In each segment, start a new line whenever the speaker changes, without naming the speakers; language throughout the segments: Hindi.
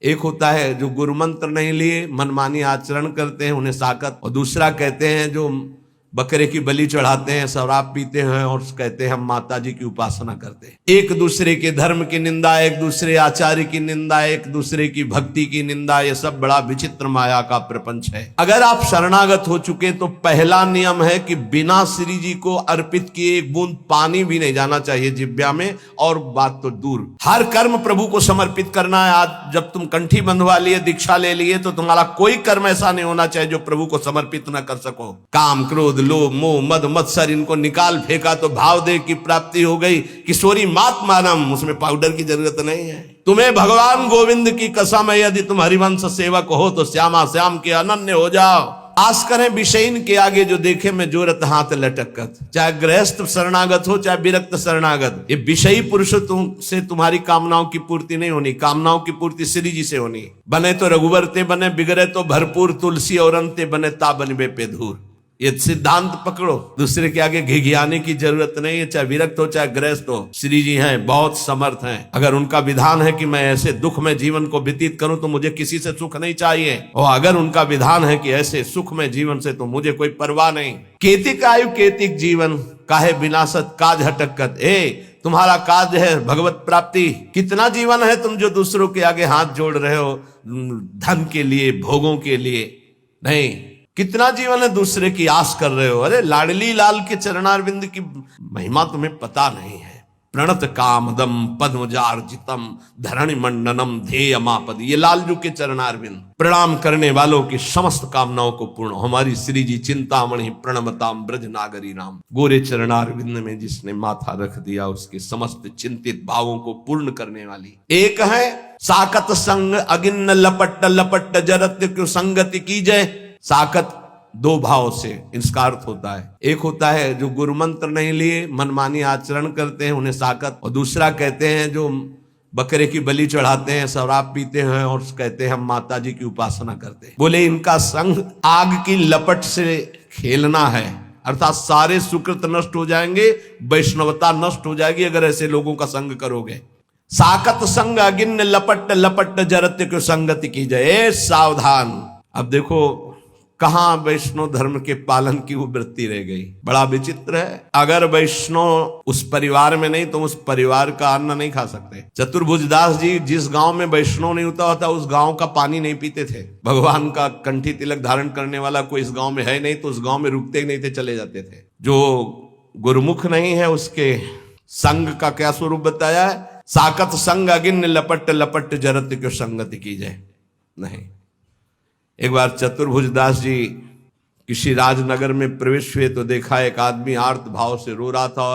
एक होता है जो गुरु मंत्र नहीं लिए मनमानी आचरण करते हैं, उन्हें साकत। और दूसरा कहते हैं जो बकरे की बलि चढ़ाते हैं, शराब पीते हैं और कहते हैं हम माता जी की उपासना करते हैं। एक दूसरे के धर्म की निंदा, एक दूसरे आचार्य की निंदा, एक दूसरे की भक्ति की निंदा, ये सब बड़ा विचित्र माया का प्रपंच है। अगर आप शरणागत हो चुके तो पहला नियम है कि बिना श्री जी को अर्पित किए एक बूंद पानी भी नहीं जाना चाहिए जिब्या में, और बात तो दूर, हर कर्म प्रभु को समर्पित करना है। आज जब तुम कंठी बंधवा लिए, दीक्षा ले लिए, तो तुम्हारा कोई कर्म ऐसा नहीं होना चाहिए जो प्रभु को समर्पित न कर सको। काम, क्रोध, लोभ, मोह, मद, मत्सर, इनको निकाल फेंका तो भाव देह की प्राप्ति हो गई। किशोरी मात मानम, उसमें पाउडर की जरूरत नहीं है। तुम्हें भगवान गोविंद की कसम है, यदि तुम हरिवंश सेवक हो तो श्यामा श्याम के अनन्य हो जाओ। आस करें विषयीन के आगे जो देखे मैं जोरत हाथ लटकत। चाहे गृहस्थ शरणागत हो, चाहे विरक्त शरणागत, ये विषयी पुरुष से तुम्हारी कामनाओं की पूर्ति नहीं होनी। कामनाओं की पूर्ति श्री जी से होनी। बने तो रघुवर ते बने, बिगड़े तो भरपूर, तुलसी और अंते बने ता बनबे पे धूर। ये सिद्धांत पकड़ो, दूसरे के आगे घिघियाने की जरूरत नहीं है। चाहे विरक्त हो चाहे गृहस्थ हो, श्री जी हैं, बहुत समर्थ हैं। अगर उनका विधान है कि मैं ऐसे दुख में जीवन को व्यतीत करूं तो मुझे किसी से सुख नहीं चाहिए, और अगर उनका विधान है कि ऐसे सुख में जीवन से तो मुझे कोई परवाह नहीं। केतिक आयु केतिक जीवन, काहे विनाशत काज हटकत। तुम्हारा काज है भगवत प्राप्ति। कितना जीवन है तुम जो दूसरों के आगे हाथ जोड़ रहे हो धन के लिए, भोगों के लिए नहीं। कितना जीवन है दूसरे की आस कर रहे हो। अरे लाडली लाल के चरणारविंद की महिमा तुम्हें पता नहीं है। प्रणत कामदम पद्मजार्जितम धरणि मंडनम ध्येयमापद, ये लालजू के चरणारविंद। प्रणाम करने वालों की समस्त कामनाओं को पूर्ण। हमारी श्री जी चिंतामणि प्रणमताम ब्रज नागरी नाम। गोरे चरणारविंद में जिसने माथा रख दिया उसके समस्त चिंतित भावों को पूर्ण करने वाली। एक है साकत संग अगिन्न लपट लपट जरत्य क्यों संगति की जय। साकत दो भाव से इसका अर्थ होता है। एक होता है जो गुरु मंत्र नहीं लिए मनमानी आचरण करते हैं, उन्हें साकत। और दूसरा कहते हैं जो बकरे की बलि चढ़ाते हैं, शराब पीते हैं और कहते हैं हम माता जी की उपासना करते हैं। बोले इनका संग आग की लपट से खेलना है, अर्थात सारे सुकृत नष्ट हो जाएंगे, वैष्णवता नष्ट हो जाएगी अगर ऐसे लोगों का संग करोगे। साकत संग अगिन्न लपट लपट जरत्य क्यों संगति की जय। सावधान। अब देखो कहां वैष्णव धर्म के पालन की वो वृत्ति रह गई। बड़ा विचित्र है। अगर वैष्णव उस परिवार में नहीं तो उस परिवार का अन्न नहीं खा सकते। चतुर्भुजदास जी जिस गांव में वैष्णव नहीं होता उस गांव का पानी नहीं पीते थे। भगवान का कंठी तिलक धारण करने वाला कोई इस गांव में है नहीं तो उस गांव में रुकते ही नहीं थे, चले जाते थे। जो गुरुमुख नहीं है उसके संग का क्या स्वरूप बताया है। साकत संग अगिन्न लपट लपट जरत क्यों संगति की जाए। नहीं, एक बार चतुर्भुजदास जी किसी राजनगर में प्रवेश हुए तो देखा एक आदमी आर्त भाव से रो रहा था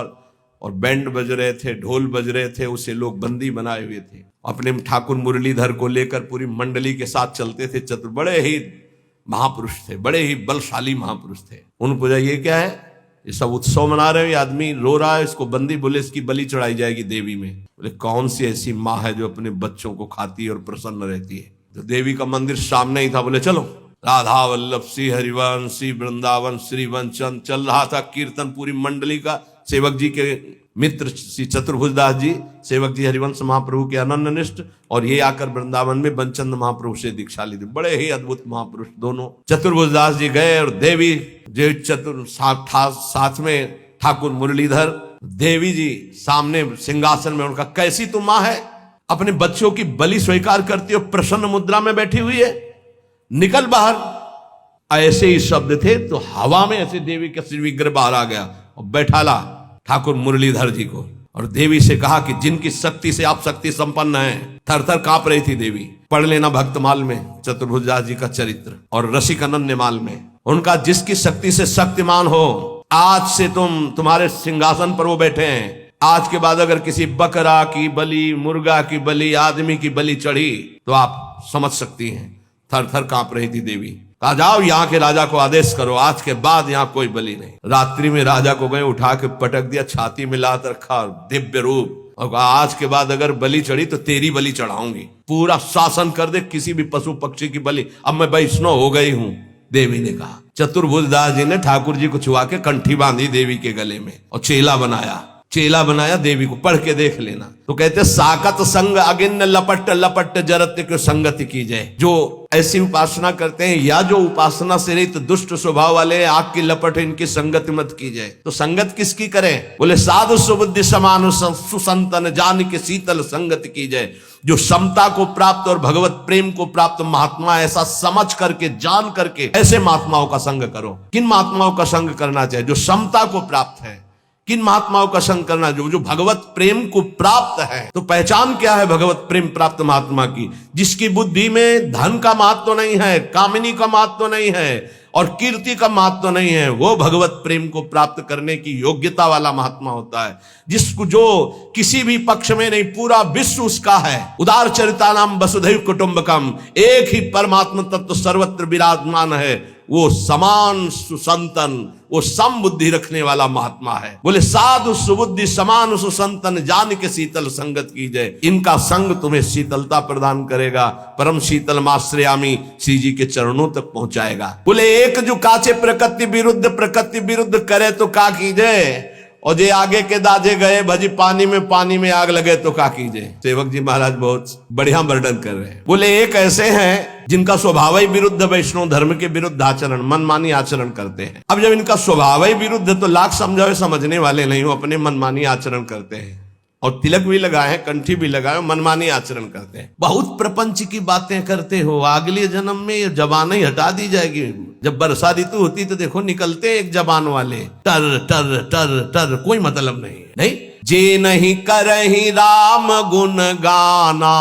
और बैंड बज रहे थे, ढोल बज रहे थे, उसे लोग बंदी बनाए हुए थे। अपने ठाकुर मुरलीधर को लेकर पूरी मंडली के साथ चलते थे। बड़े ही महापुरुष थे, बड़े ही बलशाली महापुरुष थे। उन पूछा ये क्या है, ये सब उत्सव मना रहे हो, ये आदमी रो रहा है, इसको बंदी। बोले इसकी बलि चढ़ाई जाएगी देवी में। बोले कौन सी ऐसी माँ है जो अपने बच्चों को खाती है और प्रसन्न रहती है। तो देवी का मंदिर सामने ही था। बोले चलो। राधा वल्लभ श्री हरिवंश श्री वृंदावन श्री वंचन चल रहा था कीर्तन। पूरी मंडली का सेवक जी के मित्र श्री चतुर्भुजदास जी, सेवक जी हरिवंश महाप्रभु के अनन्य निष्ठ, और ये आकर वृंदावन में बंचंद महाप्रभु से दीक्षा ली थी। बड़े ही अद्भुत महापुरुष दोनों। चतुर्भुजदास जी गए और देवी जो साथ में ठाकुर मुरलीधर, देवी जी सामने सिंहासन में। उनका कैसी तुम माँ है, अपने बच्चों की बलि स्वीकार करती हो, प्रसन्न मुद्रा में बैठी हुई है, निकल बाहर। ऐसे ही शब्द थे तो हवा में ऐसे देवी का श्री विग्रह बाहर आ गया और बैठा ला ठाकुर मुरलीधर जी को। और देवी से कहा कि जिनकी शक्ति से आप शक्ति संपन्न हैं। थर थर कांप रही थी देवी। पढ़ लेना भक्तमाल में चतुर्भुजदास जी का चरित्र और रसिक अनन्यमाल में। उनका जिसकी शक्ति से शक्तिमान हो, आज से तुम्हारे सिंहासन पर वो बैठे हैं। आज के बाद अगर किसी बकरा की बलि, मुर्गा की बलि, आदमी की बलि चढ़ी तो आप समझ सकती हैं। थर थर कांप रही थी देवी। कहा जाओ यहाँ के राजा को आदेश करो, आज के बाद यहाँ कोई बलि नहीं। रात्रि में राजा को गए, उठा के पटक दिया, छाती में लात रखा, दिव्य रूप, और कहा आज के बाद अगर बलि चढ़ी तो तेरी बलि चढ़ाऊंगी। पूरा शासन कर दे, किसी भी पशु पक्षी की बलि। अब मैं वैष्णव हो गई हूँ, देवी ने कहा। चतुर्भुजदास जी ने ठाकुर जी को छुआ के कंठी बांधी देवी के गले में और चेला बनाया। चेला बनाया देवी को, पढ़ के देख लेना। तो कहते साकत संग अगिन लपट लपट जरत को संगति की जाए। जो ऐसी उपासना करते हैं या जो उपासना से रहित दुष्ट स्वभाव वाले, आग की लपट इनकी संगति मत की जाए। तो संगत किसकी करें? बोले साधु सुबुद्धि समान सुसंतन जान के शीतल संगति की जाए। जो समता को प्राप्त और भगवत प्रेम को प्राप्त महात्मा, ऐसा समझ करके जान करके ऐसे महात्माओं का संग करो। किन महात्माओं का संग करना चाहिए? जो समता को प्राप्त है। किन महात्माओं का संग करना? जो भगवत प्रेम को प्राप्त है। तो पहचान क्या है भगवत प्रेम प्राप्त महात्मा की? जिसकी बुद्धि में धन का महत्व नहीं है, कामिनी का महत्व नहीं है और कीर्ति का महत्व नहीं है, वो भगवत प्रेम को प्राप्त करने की योग्यता वाला महात्मा होता है। जिसको जो किसी भी पक्ष में नहीं, पूरा विश्व उसका है। उदार चरितानाम वसुधैव कुटुंबकम, एक ही परमात्मा तत्व सर्वत्र विराजमान है। वो समान सुसंतन, वो सम बुद्धि रखने वाला महात्मा है। बोले साधु सुबुद्धि समान सुसंतन जान के शीतल संगत की जाए। इनका संग तुम्हें शीतलता प्रदान करेगा, परम शीतल माश्रयामी श्री जी के चरणों तक पहुंचाएगा। बोले एक जो काचे प्रकृति विरुद्ध करे तो का कीजिए, और जे आगे के दाजे गए भजी पानी में आग लगे तो का कीजिए। सेवक जी महाराज बहुत बढ़िया वर्णन कर रहे हैं। बोले एक ऐसे हैं जिनका स्वभाव ही विरुद्ध, वैष्णव धर्म के विरुद्ध आचरण, मनमानी आचरण करते हैं। अब जब इनका स्वभाव ही विरुद्ध, तो लाख समझावे समझने वाले नहीं हो, अपने मनमानी आचरण करते हैं। और तिलक भी लगाए, कंठी भी लगाए, मनमानी आचरण करते हैं। बहुत प्रपंच की बातें करते हो। अगले जन्म में ये जबान ही हटा दी जाएगी। जब वर्षा ऋतु होती तो देखो निकलते एक जबान वाले, टर टर टर टर, कोई मतलब नहीं है। नहीं, जे नहीं करही राम गुण गाना,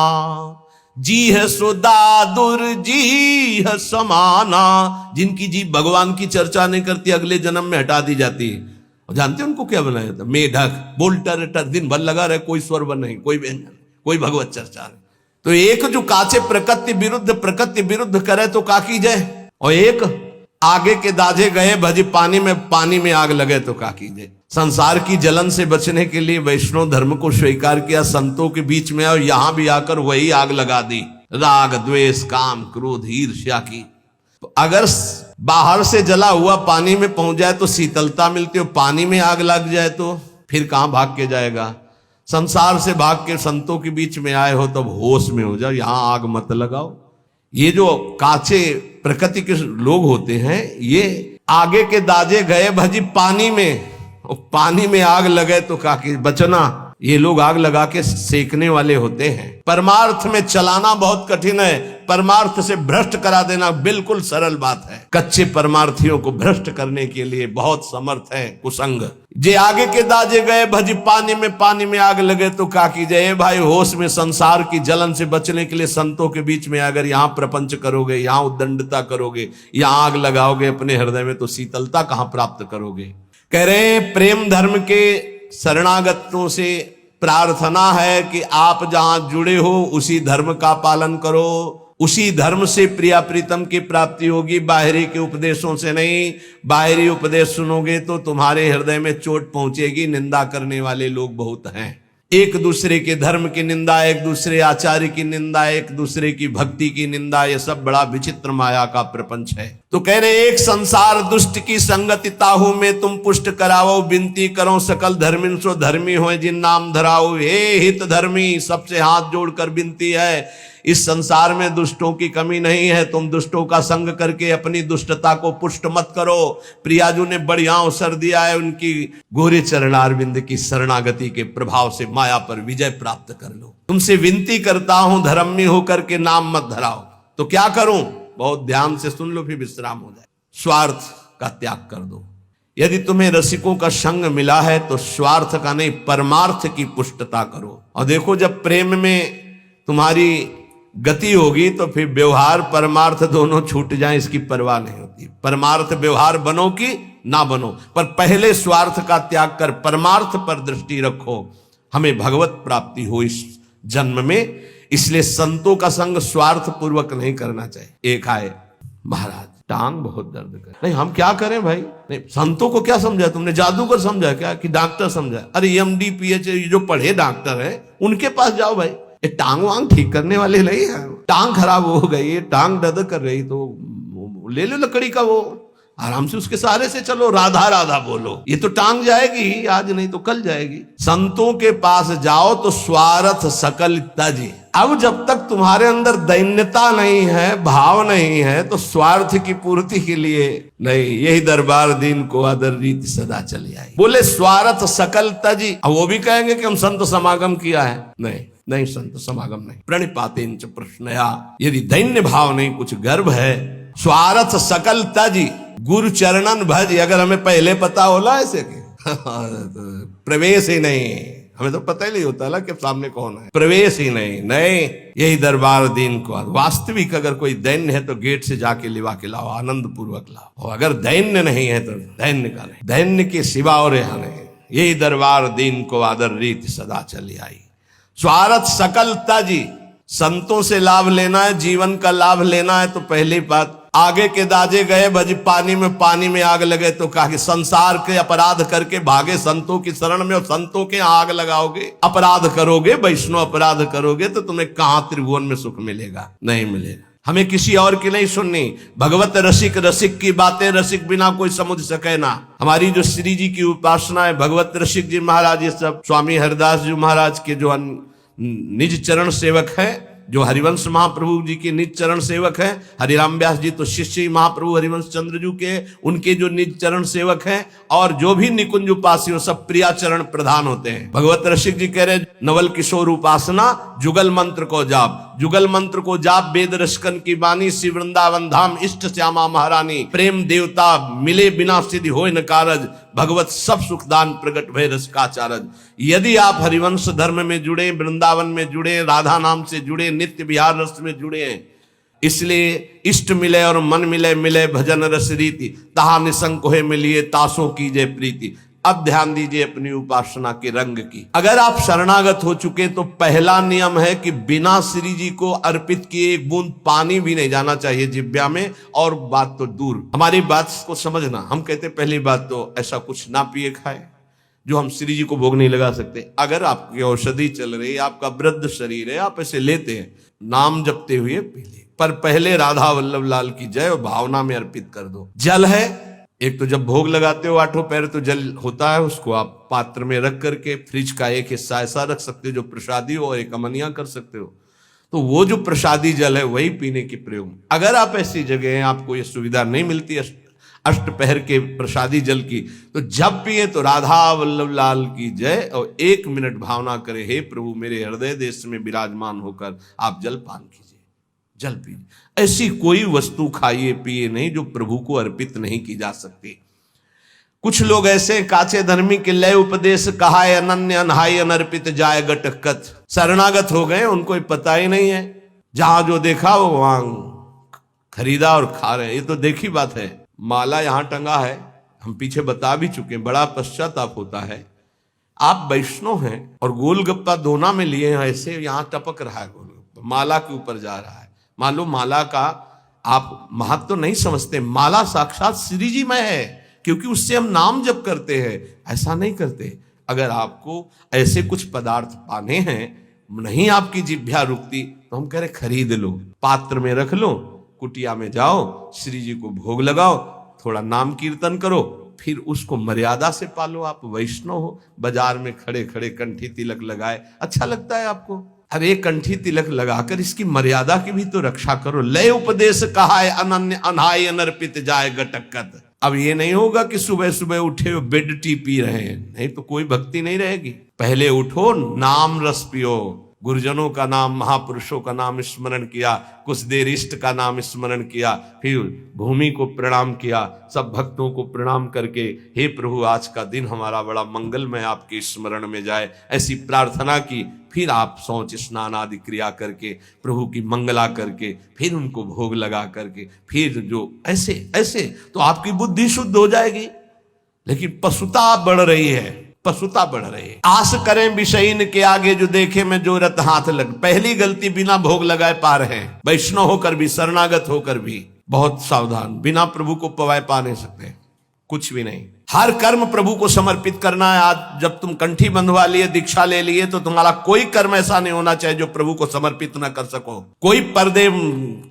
जी है सुदादुर जी है समाना। जिनकी जी भगवान की चर्चा नहीं करती, अगले जन्म में हटा दी जाती है। जानते हैं उनको क्या बनाया था? मेढक, बोल टर टर, दिन भर लगा रहे, कोई स्वर नहीं, कोई व्यंजन, कोई भगवत चर्चा नहीं। तो एक जो काचे प्रकृति विरुद्ध करे तो का की जाए, और एक आगे के दाजे गए भजी पानी में आग लगे तो का की जाए। संसार की जलन से बचने के लिए वैष्णव धर्म को स्वीकार किया, संतों के बीच में, और यहां भी आकर वही आग लगा दी, राग द्वेष काम क्रोध ईर्ष्या की। तो अगर बाहर से जला हुआ पानी में पहुंच जाए तो शीतलता मिलती है, पानी में आग लग जाए तो फिर कहां भाग के जाएगा। संसार से भाग के संतों के बीच में आए हो तब होश में हो जाओ, यहां आग मत लगाओ। ये जो काचे प्रकृति के लोग होते हैं, ये आगे के दाजे गए भजी पानी में आग लगे तो काकी बचना। ये लोग आग लगा के सेकने वाले होते हैं। परमार्थ में चलाना बहुत कठिन है, परमार्थ से भ्रष्ट करा देना बिल्कुल सरल बात है। कच्चे परमार्थियों को भ्रष्ट करने के लिए बहुत समर्थ है कुसंग। जे आगे के दाजे गए भजी पानी में आग लगे तो का कीजिए। भाई होश में संसार की जलन से बचने के लिए संतों के बीच में अगर यहाँ प्रपंच करोगे, यहाँ उद्दंडता करोगे, यहाँ आग लगाओगे अपने हृदय में, तो शीतलता कहाँ प्राप्त करोगे। कह रहे हैं प्रेम धर्म के शरणागतों से प्रार्थना है कि आप जहां जुड़े हो उसी धर्म का पालन करो, उसी धर्म से प्रिया प्रीतम की प्राप्ति होगी, बाहरी के उपदेशों से नहीं। बाहरी उपदेश सुनोगे तो तुम्हारे हृदय में चोट पहुंचेगी। निंदा करने वाले लोग बहुत हैं, एक दूसरे के धर्म की निंदा, एक दूसरे आचार्य की निंदा, एक दूसरे की भक्ति की निंदा, ये सब बड़ा विचित्र माया का प्रपंच है। तो कह रहे एक संसार दुष्ट की संगति ताहू में तुम पुष्ट कराओ, विनती करो सकल धर्मिन सो धर्मी हो जिन नाम धराओ। हे हित धर्मी, सबसे हाथ जोड़कर विनती है, इस संसार में दुष्टों की कमी नहीं है। तुम दुष्टों का संग करके अपनी दुष्टता को पुष्ट मत करो। प्रियाजू ने बढ़िया अवसर दिया है, उनकी गोरे चरणारविंद की शरणागति के प्रभाव से माया पर विजय प्राप्त कर लो। तुमसे विनती करता हूं धर्मी होकर के नाम मत धराओ। तो क्या करूं? बहुत ध्यान से सुन लो, फिर विश्राम हो जाए। स्वार्थ का त्याग कर दो। यदि तुम्हें रसिकों का संग मिला है तो स्वार्थ का नहीं, परमार्थ की पुष्टता करो। और देखो जब प्रेम में तुम्हारी गति होगी तो फिर व्यवहार परमार्थ दोनों छूट जाए, इसकी परवाह नहीं होती। परमार्थ व्यवहार बनो कि ना बनो, पर पहले स्वार्थ का त्याग कर परमार्थ पर दृष्टि रखो। हमें भगवत प्राप्ति हो इस जन्म में, इसलिए संतों का संग स्वार्थ पूर्वक नहीं करना चाहिए। एक आए महाराज टांग बहुत दर्द करे, नहीं हम क्या करें भाई। नहीं, संतों को क्या समझा तुमने? जादूगर समझा क्या कि डॉक्टर समझा? अरे एमडी पीएचडी जो पढ़े डॉक्टर है उनके पास जाओ भाई। ये टांग वांग ठीक करने वाले नहीं है। टांग खराब हो गई, टांग दर्द कर रही तो ले लो लकड़ी का वो आराम से उसके सहारे से चलो, राधा राधा बोलो। ये तो टांग जाएगी, आज नहीं तो कल जाएगी। संतों के पास जाओ तो स्वार्थ सकल त्याजी। अब जब तक तुम्हारे अंदर दैन्यता नहीं है, भाव नहीं है, तो स्वार्थ की पूर्ति के लिए नहीं, यही दरबार दीन को आदर रीति सदा चली आई। बोले स्वार्थ सकल त्याजी। अब वो भी कहेंगे कि हम संत समागम किया है, नहीं नहीं, संत समागम नहीं। प्रणिपातेन च प्रश्नया, यदि दैन्य भाव नहीं, कुछ गर्व है, स्वार्थ सकल त्याजी गुरु चरणन भज। अगर हमें पहले पता होला ऐसे कि प्रवेश ही नहीं, हमें तो पता ही नहीं होता ना कि सामने कौन है, प्रवेश ही नहीं, नहीं, यही दरबार दीन को। वास्तविक अगर कोई दैन्य है तो गेट से जाके लिवा के लाओ, आनंद पूर्वक लाओ। और अगर दैन्य नहीं है तो दैन्य का नहीं, दैन्य के सिवा और यहाँ नहीं। यही दरबार दीन को आदर रीति सदा चली आई। स्वार्थ सकल त्याजी। संतों से लाभ लेना है, जीवन का लाभ लेना है, तो पहली बात, आगे के दाजे गए भज पानी में आग लगे, तो कहा कि संसार के अपराध करके भागे संतों की शरण में, और संतों के आग लगाओगे, अपराध करोगे, वैष्णव अपराध करोगे, तो तुम्हें कहां त्रिभुवन में सुख मिलेगा? नहीं मिलेगा। हमें किसी और की नहीं सुननी। भगवत रसिक, रसिक की बातें रसिक बिना कोई समझ सके ना। हमारी जो श्री जी की उपासना है, भगवत रसिक जी महाराज, ये सब स्वामी हरिदास जी महाराज के जो निज चरण सेवक हैं, जो हरिवंश महाप्रभु जी के निज चरण सेवक हैं। हरिराम व्यास जी तो शिष्य महाप्रभु हरिवंश चंद्र जी के, उनके जो निज चरण सेवक हैं, और जो भी निकुंज उपासी हो, सब प्रिया चरण प्रधान होते हैं। भगवत रसिक जी कह रहे, नवल किशोर उपासना जुगल मंत्र को जाप, जुगल मंत्र को जाप, वेद रसकन की बानी, श्री वृंदावन धाम इष्ट श्यामा महारानी, प्रेम देवता मिले बिना सिद्धि होय न कारज, भगवत सब सुखदान प्रगट भय रस का चारज। यदि आप हरिवंश धर्म में जुड़े, वृंदावन में जुड़े, राधा नाम से जुड़े, नित्य विहार रस में जुड़े हैं, इसलिए इष्ट मिले और मन मिले, मिले भजन रस रीति, तहा निसंक होए मिलिए, तासों की जय प्रीति। अब ध्यान दीजिए अपनी उपासना के रंग की। अगर आप शरणागत हो चुके तो पहला नियम है कि बिना श्री जी को अर्पित किए एक बूंद पानी भी नहीं जाना चाहिए जिब्या में। और बात तो दूर, हमारी बात को समझना, हम कहते पहली बात तो ऐसा कुछ ना पिए खाए जो हम श्री जी को भोग नहीं लगा सकते। अगर आपकी औषधि चल रही, आपका वृद्ध शरीर है, आप ऐसे लेते हैं, नाम जपते हुए पी ले, पर पहले राधा वल्लभ लाल की जय और भावना में अर्पित कर दो। जल है, एक तो जब भोग लगाते हो आठों पैर तो जल होता है, उसको आप पात्र में रख करके फ्रिज का एक हिस्सा ऐसा रख सकते हो जो प्रसादी हो, और एक अमनिया कर सकते हो, तो वो जो प्रसादी जल है वही पीने के प्रयोग। अगर आप ऐसी जगह हैं, आपको ये सुविधा नहीं मिलती अष्टपहर के प्रसादी जल की, तो जब पिए तो राधा वल्लभ लाल की जय, और 1 मिनट भावना करें, हे प्रभु मेरे हृदय देश में विराजमान होकर आप जल पान कीजिए, जल पीजिए। ऐसी कोई वस्तु खाइए पिए नहीं जो प्रभु को अर्पित नहीं की जा सकती। कुछ लोग ऐसे काचे धर्मी के लय उपदेश कहा है, अनन्य अनहाई अनर्पित जाय गटकत। शरणागत हो गए, उनको पता ही नहीं है, जहां जो देखा वो वहां खरीदा और खा रहे। ये तो देखी बात है। माला यहां टंगा है, हम पीछे बता भी चुके, बड़ा पश्चाताप होता है। आप वैष्णव हैं और गोलगप्पा दोना में लिए हैं, ऐसे यहां टपक रहा है गोलगप्पा, माला के ऊपर जा रहा है। मान लो माला का आप महत्व तो नहीं समझते, माला साक्षात श्री जी में है, क्योंकि उससे हम नाम जप करते हैं, ऐसा नहीं करते। अगर आपको ऐसे कुछ पदार्थ पाने हैं, नहीं आपकी जिह्वा रुकती, तो हम कह रहे खरीद लो, पात्र में रख लो, कुटिया में जाओ, श्री जी को भोग लगाओ, थोड़ा नाम कीर्तन करो, फिर उसको मर्यादा से पालो। आप वैष्णव हो, बाजार में खड़े खड़े कंठी तिलक लगाए, अच्छा लगता है आपको? अरे कंठी तिलक लगाकर इसकी मर्यादा की भी तो रक्षा करो। लय उपदेश कहा है, अनन्य अनहाय अनर्पित जाए गटकत। अब ये नहीं होगा कि सुबह सुबह उठे हो बेड टी पी रहे हैं, नहीं तो कोई भक्ति नहीं रहेगी। पहले उठो, नाम रस पियो, गुरुजनों का नाम, महापुरुषों का नाम स्मरण किया, कुछ देर इष्ट का नाम स्मरण किया, फिर भूमि को प्रणाम किया, सब भक्तों को प्रणाम करके, हे प्रभु आज का दिन हमारा बड़ा मंगलमय आपके स्मरण में जाए, ऐसी प्रार्थना की। फिर आप शौच स्नान आदि क्रिया करके, प्रभु की मंगला करके, फिर उनको भोग लगा करके, फिर जो ऐसे ऐसे तो आपकी बुद्धि शुद्ध हो जाएगी। लेकिन पशुता बढ़ रही है, पशुता बढ़ रही है। आस करें विषयीन के आगे, जो देखे में जो रत हाथ लग। पहली गलती, बिना भोग लगाए पा रहे हैं, वैष्णव होकर भी, शरणागत होकर भी। बहुत सावधान, बिना प्रभु को पवाए पा नहीं सकते, कुछ भी नहीं। हर कर्म प्रभु को समर्पित करना है। आज जब तुम कंठी बंधवा लिए, दीक्षा ले लिए, तो तुम्हारा कोई कर्म ऐसा नहीं होना चाहिए जो प्रभु को समर्पित न कर सको। कोई पर्दे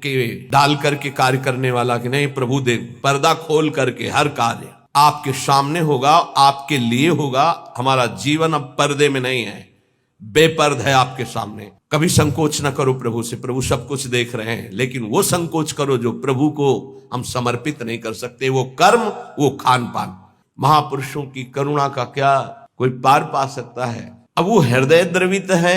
के डाल करके कार्य करने वाला कि नहीं, प्रभु दे पर्दा खोल करके हर कार्य आपके सामने होगा, आपके लिए होगा। हमारा जीवन अब पर्दे में नहीं है, बेपर्द है आपके सामने। कभी संकोच न करो प्रभु से, प्रभु सब कुछ देख रहे हैं, लेकिन वो संकोच करो जो प्रभु को हम समर्पित नहीं कर सकते। वो कर्म, वो खान पान। महापुरुषों की करुणा का क्या कोई पार पा सकता है। अब वो हृदय द्रवित है,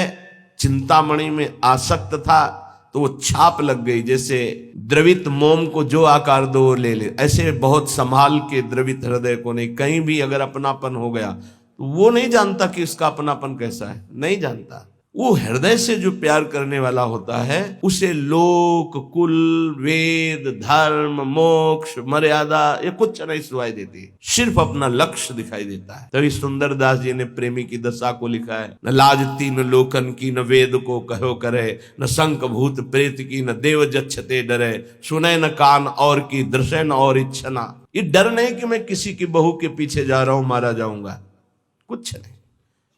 चिंतामणि में आसक्त था तो वो छाप लग गई। जैसे द्रवित मोम को जो आकार दो ले ले, ऐसे बहुत संभाल के द्रवित हृदय को नहीं। कहीं भी अगर अपनापन हो गया तो वो नहीं जानता कि उसका अपनापन कैसा है, नहीं जानता। वो हृदय से जो प्यार करने वाला होता है उसे लोक, कुल, वेद, धर्म, मोक्ष, मर्यादा ये कुछ नहीं सुनाई देती, सिर्फ अपना लक्ष्य दिखाई देता है। तभी सुंदरदास जी ने प्रेमी की दशा को लिखा है। न लाज तीन लोकन की, न वेद को कहो करे, न शंक भूत प्रेत की, न देव जच्छते डरे, सुने न कान और की, दृश्य न और इच्छना। ये डर नहीं कि मैं किसी की बहू के पीछे जा रहा हूं, मारा जाऊंगा, कुछ नहीं,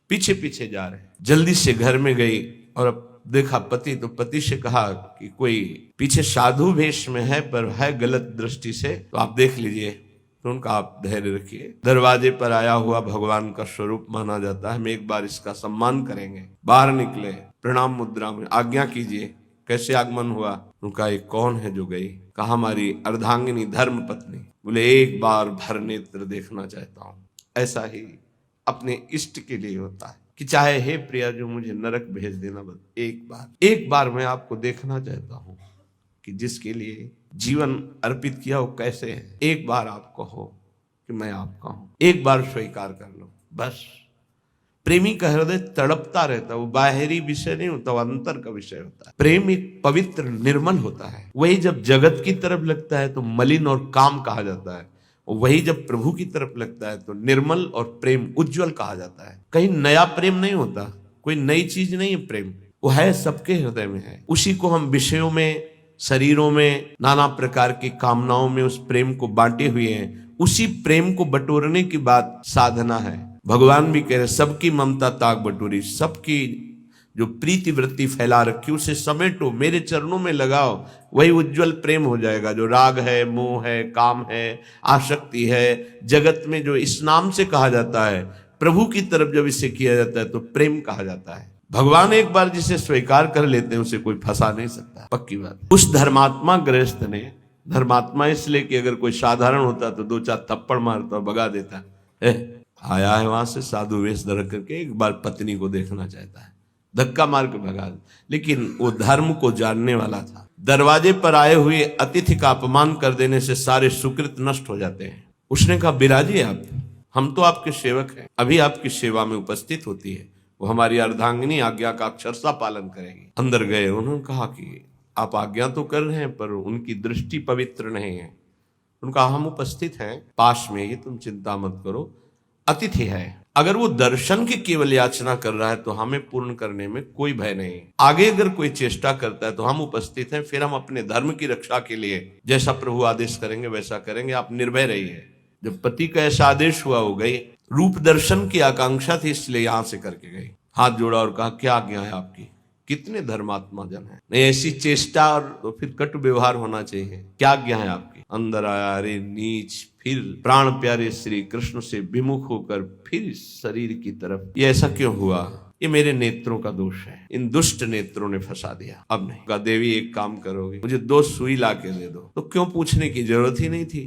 पीछे पीछे जा रहे। जल्दी से घर में गई और अब देखा पति, तो पति से कहा कि कोई पीछे साधु वेश में है पर है गलत दृष्टि से, तो आप देख लीजिए। तो उनका आप धैर्य रखिए, दरवाजे पर आया हुआ भगवान का स्वरूप माना जाता है, हम एक बार इसका सम्मान करेंगे। बाहर निकले, प्रणाम मुद्रा में, आज्ञा कीजिए, कैसे आगमन हुआ? उनका ये कौन है जो गई? कहा हमारी अर्धांगिनी धर्म पत्नी। बोले एक बार भर नेत्र देखना चाहता हूं। ऐसा ही अपने इष्ट के लिए होता है कि चाहे हे प्रिया जो मुझे नरक भेज देना, बस एक बार मैं आपको देखना चाहता हूं कि जिसके लिए जीवन अर्पित किया वो कैसे है। एक बार आप कहो कि मैं आपका हूं, एक बार स्वीकार कर लो बस। प्रेमी का हृदय तड़पता रहता है, वो बाहरी विषय नहीं होता, वो अंतर का विषय होता है। प्रेम एक पवित्र निर्मल होता है। वही जब जगत की तरफ लगता है तो मलिन और काम कहा जाता है, वही जब प्रभु की तरफ लगता है तो निर्मल और प्रेम उज्जवल कहा जाता है। कहीं नया प्रेम नहीं होता, कोई नई चीज नहीं है प्रेम, वो है सबके हृदय में है। उसी को हम विषयों में, शरीरों में, नाना प्रकार की कामनाओं में उस प्रेम को बांटे हुए हैं। उसी प्रेम को बटोरने की बात साधना है। भगवान भी कह रहे सबकी ममता ताक बटोरी, सबकी जो प्रीति वृत्ति फैला रखी उसे समेटो, मेरे चरणों में लगाओ, वही उज्जवल प्रेम हो जाएगा। जो राग है, मोह है, काम है, आसक्ति है, जगत में जो इस नाम से कहा जाता है, प्रभु की तरफ जब इसे किया जाता है तो प्रेम कहा जाता है। भगवान एक बार जिसे स्वीकार कर लेते हैं उसे कोई फंसा नहीं सकता, पक्की बात। उस धर्मात्मा गृहस्थ ने, धर्मात्मा इसलिए कि अगर कोई साधारण होता तो दो चार थप्पड़ मारता और भगा देता, आया है वहां से साधु वेश धर करके, एक बार पत्नी को देखना चाहता है, धक्का मार के भगा दे। लेकिन वो धर्म को जानने वाला था। दरवाजे पर आए हुए अतिथि का अपमान कर देने से सारे सुकृत नष्ट हो जाते हैं। उसने कहा बिराजिए आप, हम तो आपके सेवक हैं, अभी आपकी सेवा में उपस्थित होती है। वो हमारी अर्धांगिनी आज्ञा का अक्षरशः पालन करेगी। अंदर गए, उन्होंने कहा कि आप आज्ञा तो कर रहे हैं पर उनकी दृष्टि पवित्र नहीं है। उनका हम उपस्थित हैं पास में ही, तुम चिंता मत करो, अतिथि है। अगर वो दर्शन की केवल याचना कर रहा है तो हमें पूर्ण करने में कोई भय नहीं। आगे अगर कोई चेष्टा करता है तो हम उपस्थित हैं, फिर हम अपने धर्म की रक्षा के लिए जैसा प्रभु आदेश करेंगे वैसा करेंगे, आप निर्भय रहिए। जब पति का ऐसा आदेश हुआ, हो गई। रूप दर्शन की आकांक्षा थी इसलिए यहां से करके गई। हाथ जोड़ा और कहा क्या आज्ञा है आपकी? कितने धर्मात्मा जन है, नहीं ऐसी चेष्टा और तो फिर कटु व्यवहार होना चाहिए। क्या आज्ञा है आपकी? अंदर आया, अरे नीच, फिर प्राण प्यारे श्री कृष्ण से विमुख होकर फिर शरीर की तरफ। ये ऐसा क्यों हुआ? ये मेरे नेत्रों का दोष है, इन दुष्ट नेत्रों ने फंसा दिया। अब नहीं कहा, देवी एक काम करोगे, मुझे 2 सुई ला के दे दो। तो क्यों पूछने की जरूरत ही नहीं थी।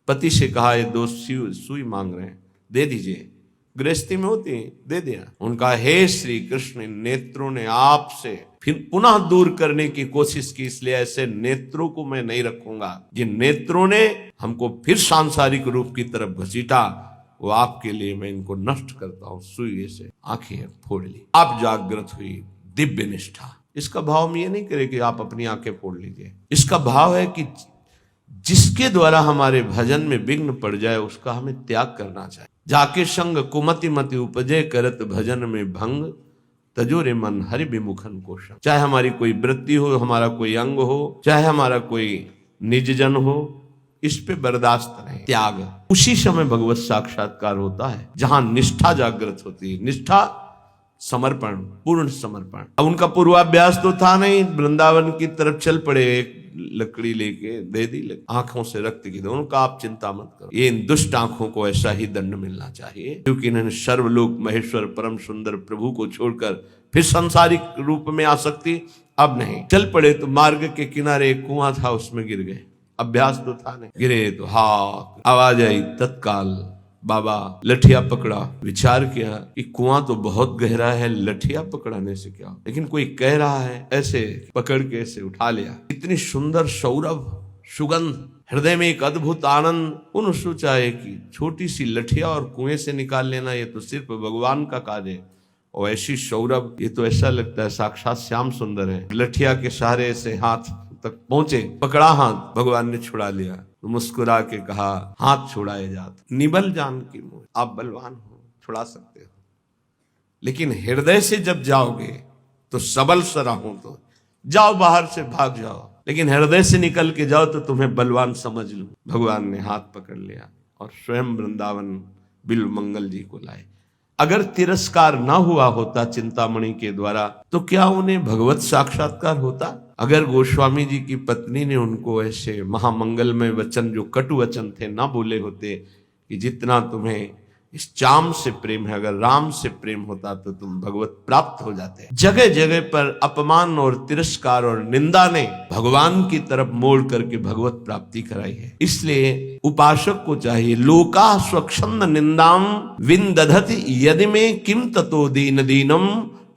पति से कहा ये 2 सुई मांग रहे हैं, दे दीजिए। गृहस्थी में होती है, दे दिया। उनका हे श्री कृष्ण, नेत्रों ने आपसे फिर पुनः दूर करने की कोशिश की, इसलिए ऐसे नेत्रों को मैं नहीं रखूंगा। जिन नेत्रों ने हमको फिर सांसारिक रूप की तरफ घसीटा, वो आपके लिए मैं इनको नष्ट करता हूं। सुई से आंखें फोड़ ली। आप जागृत हुई दिव्य निष्ठा। इसका भाव हम ये नहीं करे कि आप अपनी आंखें फोड़ लीजिए। इसका भाव है कि जिसके द्वारा हमारे भजन में विघ्न पड़ जाए उसका हमें त्याग करना चाहिए। जाके संग कुमति मति उपजे, करत भजन में भंग, तजोरे मन हरि विमुखन को संग। चाहे हमारी कोई वृत्ति हो, हमारा कोई अंग हो, चाहे हमारा कोई निज जन हो, इस पे बर्दाश्त नहीं, त्याग। उसी समय भगवत साक्षात्कार होता है जहां निष्ठा जागृत होती है। निष्ठा, समर्पण, पूर्ण समर्पण। अब उनका पूर्वाभ्यास तो था नहीं, वृंदावन की तरफ चल पड़े, एक लकड़ी लेके दे दी, आंखों से रक्त की दो। उनका आप चिंता मत करो, ये इन दुष्ट आंखों को ऐसा ही दंड मिलना चाहिए, क्योंकि इन्होंने सर्वलोक महेश्वर परम सुंदर प्रभु को छोड़कर फिर सांसारिक रूप में आसक्ति अब नहीं। चल पड़े तो मार्ग के किनारे एक कुआं था, उसमें गिर गए। अभ्यास तो था नहीं, गिरे तो हाँ आवाज आई, तत्काल बाबा लठिया पकड़ा। विचार किया कि कुआं तो बहुत गहरा है, लठिया पकड़ाने से क्या, लेकिन कोई कह रहा है, ऐसे पकड़ के ऐसे उठा लिया। इतनी सुंदर सौरभ सुगंध, हृदय में एक अद्भुत आनंद। उन्होंने सोचा है कि छोटी सी लठिया और कुएं से निकाल लेना, ये तो सिर्फ भगवान का काज है। और ऐसी सौरभ, ये तो ऐसा लगता है साक्षात श्याम सुंदर है। लठिया के सहारे से हाथ तक पहुंचे, पकड़ा हाथ, भगवान ने छुड़ा लिया। तो मुस्कुरा के कहा, हाथ छुड़ाए जात निबल जान की मोह, आप बलवान हो, छुड़ा सकते हो, लेकिन हृदय से जब जाओगे तो सबल सराहूं, तो जाओ बाहर से भाग जाओ, लेकिन हृदय से निकल के जाओ तो तुम्हें बलवान समझ लूं। भगवान ने हाथ पकड़ लिया और स्वयं वृंदावन बिल्व मंगल जी को लाए। अगर तिरस्कार ना हुआ होता चिंतामणि के द्वारा तो क्या उन्हें भगवत साक्षात्कार होता? अगर गोस्वामी जी की पत्नी ने उनको ऐसे महामंगलमय वचन, जो कटु वचन थे, ना बोले होते कि जितना तुम्हें इस चाम से प्रेम है, अगर राम से प्रेम होता तो तुम भगवत प्राप्त हो जाते। जगह जगह पर अपमान और तिरस्कार और निंदा ने भगवान की तरफ मोड़ करके भगवत प्राप्ति कराई है। इसलिए उपासक को चाहिए, लोका स्वच्छंद निंदाम विंदधति यदि में किम ततो दीन दीनम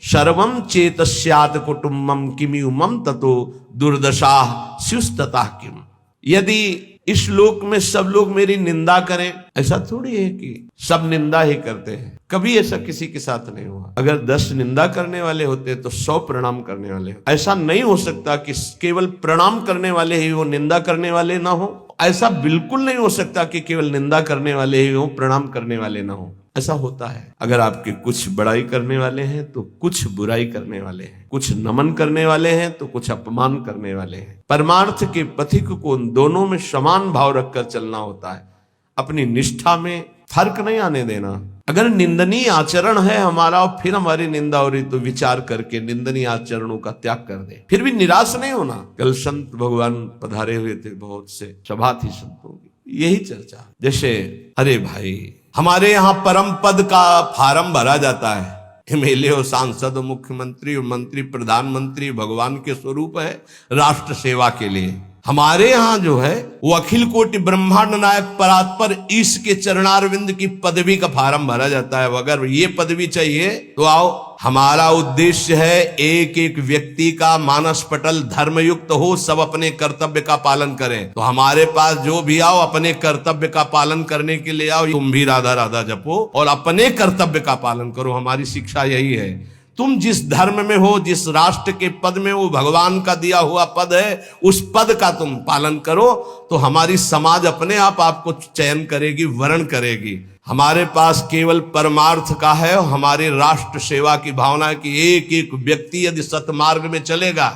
सर्वम चेतस्यात कुटुम्बम किमि मम ततो दुर्दशा स्युस्तता किम। यदि इस लोक में सब लोग मेरी निंदा करें, ऐसा थोड़ी है कि सब निंदा ही करते हैं, कभी ऐसा किसी के साथ नहीं हुआ। अगर 10 निंदा करने वाले होते तो 100 प्रणाम करने वाले होते। ऐसा नहीं हो सकता कि केवल प्रणाम करने वाले ही वो निंदा करने वाले ना हो। ऐसा बिल्कुल नहीं हो सकता कि केवल निंदा करने वाले ही हो, प्रणाम करने वाले ना हो। ऐसा होता है, अगर आपके कुछ बड़ाई करने वाले हैं तो कुछ बुराई करने वाले हैं, कुछ नमन करने वाले हैं तो कुछ अपमान करने वाले हैं। परमार्थ के पथिक को उन दोनों में समान भाव रखकर चलना होता है, अपनी निष्ठा में फर्क नहीं आने देना। अगर निंदनीय आचरण है हमारा और फिर हमारी निंदा हो रही तो विचार करके निंदनीय आचरणों का त्याग कर दे, फिर भी निराश नहीं होना। कल संत भगवान पधारे हुए थे, बहुत से सभा थी संतों की, यही चर्चा। जैसे अरे भाई, हमारे यहाँ परम पद का फार्म भरा जाता है, एमएलए हो, सांसद हो, मुख्यमंत्री हो, मंत्री, प्रधानमंत्री भगवान के स्वरूप है राष्ट्र सेवा के लिए। हमारे यहाँ जो है वो अखिल कोटि ब्रह्मांड नायक परात्पर ईश के चरणारविंद की पदवी का फार्म भरा जाता है। अगर ये पदवी चाहिए तो आओ। हमारा उद्देश्य है एक एक व्यक्ति का मानस पटल धर्मयुक्त हो, सब अपने कर्तव्य का पालन करें। तो हमारे पास जो भी आओ अपने कर्तव्य का पालन करने के लिए आओ। तुम भी राधा राधा जपो और अपने कर्तव्य का पालन करो। हमारी शिक्षा यही है। तुम जिस धर्म में हो, जिस राष्ट्र के पद में, वो भगवान का दिया हुआ पद है, उस पद का तुम पालन करो तो हमारी समाज अपने आप आपको चयन करेगी, वर्ण करेगी। हमारे पास केवल परमार्थ का है और हमारे राष्ट्र सेवा की भावना है कि एक एक व्यक्ति यदि सतमार्ग में चलेगा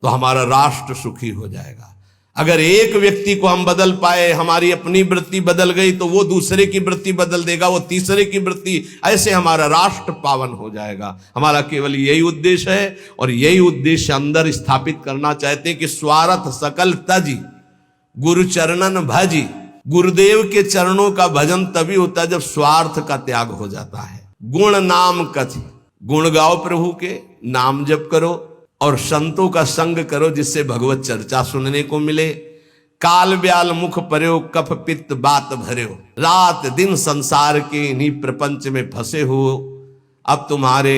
तो हमारा राष्ट्र सुखी हो जाएगा। अगर एक व्यक्ति को हम बदल पाए, हमारी अपनी वृत्ति बदल गई तो वो दूसरे की वृत्ति बदल देगा, वो तीसरे की वृत्ति, ऐसे हमारा राष्ट्र पावन हो जाएगा। हमारा केवल यही उद्देश्य है और यही उद्देश्य अंदर स्थापित करना चाहते हैं कि स्वार्थ सकल तजी गुरु चरणन भजी। गुरुदेव के चरणों का भजन तभी होता है जब स्वार्थ का त्याग हो जाता है। गुण नाम कथि, गुण गाओ प्रभु के, नाम जप करो और संतों का संग करो जिससे भगवत चर्चा सुनने को मिले। काल ब्याल मुख पर्यो, कफ पित्त बात भर्यो, रात दिन संसार के इन्हीं प्रपंच में फंसे हो। अब तुम्हारे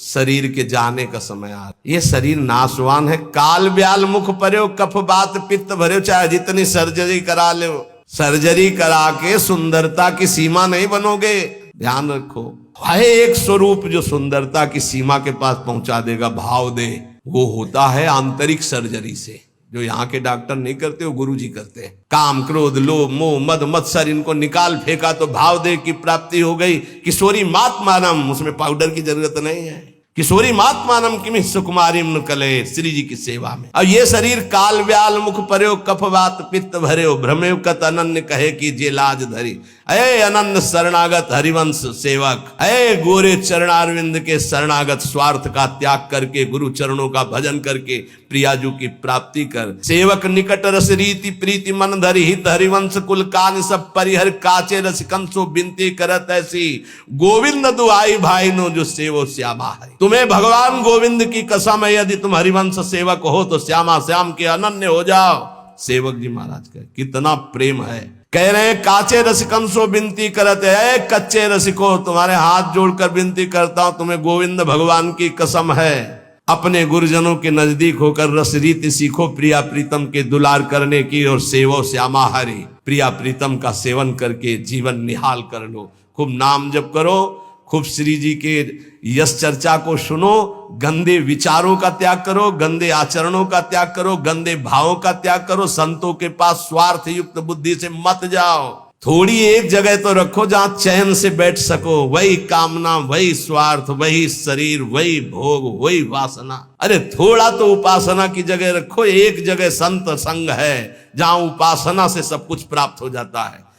शरीर के जाने का समय आ, ये शरीर नाशवान है। काल ब्याल मुख पर्यो, कफ बात पित्त भर्यो, चाहे जितनी सर्जरी करा लो, सर्जरी करा के सुंदरता की सीमा नहीं बनोगे। ध्यान रखो, है एक स्वरूप जो सुंदरता की सीमा के पास पहुंचा देगा, भाव दे। वो होता है आंतरिक सर्जरी से, जो यहाँ के डॉक्टर नहीं करते, वो गुरु जी करते हैं। काम क्रोध लोभ मोह मद मत्सर इनको निकाल फेंका तो भाव दे की प्राप्ति हो गई। किशोरी मात मानम, उसमें पाउडर की जरूरत नहीं है। किशोरी महात्मानम किमि सुकुमारी कले, श्री जी की सेवा में। अब ये शरीर काल व्याल मुख पर्यो, कफ वात पित्त भर्यो, भ्रमेव कत अनन्य कहे कि जे लाज धरी। अये अनंत शरणागत हरिवंश सेवक, अये गोरे चरणारविंद के शरणागत, स्वार्थ का त्याग करके गुरु चरणों का भजन करके प्रियाजू की प्राप्ति कर। सेवक निकट रस रीति प्रीति मन धरि, हित हरिवंश कुल कान सब परिहर, काचे रस कंसो बिनती करत ऐसी, गोविंद दुआई भाई नो जो सेवो श्यामा है। तुम्हें भगवान गोविंद की कसम है, यदि तुम हरिवंश सेवक हो तो श्यामा श्याम के अनन्य हो जाओ। सेवक जी महाराज का कितना प्रेम है। कह रहे हैं काचे रसिकम सो बिनती करते है, कच्चे रसिको तुम्हारे हाथ जोड़कर बिनती करता हूं, तुम्हें गोविंद भगवान की कसम है, अपने गुरुजनों के नजदीक होकर रस रीति सीखो, प्रिया प्रीतम के दुलार करने की, और सेवो श्यामा हरि, प्रिया प्रीतम का सेवन करके जीवन निहाल कर लो। खूब नाम जप करो, खूब श्री जी के यश चर्चा को सुनो, गंदे विचारों का त्याग करो, गंदे आचरणों का त्याग करो, गंदे भावों का त्याग करो। संतों के पास स्वार्थ युक्त बुद्धि से मत जाओ। थोड़ी एक जगह तो रखो जहां चैन से बैठ सको। वही कामना, वही स्वार्थ, वही शरीर, वही भोग, वही वासना। अरे थोड़ा तो उपासना की जगह रखो। एक जगह संत संग है जहां उपासना से सब कुछ प्राप्त हो जाता है।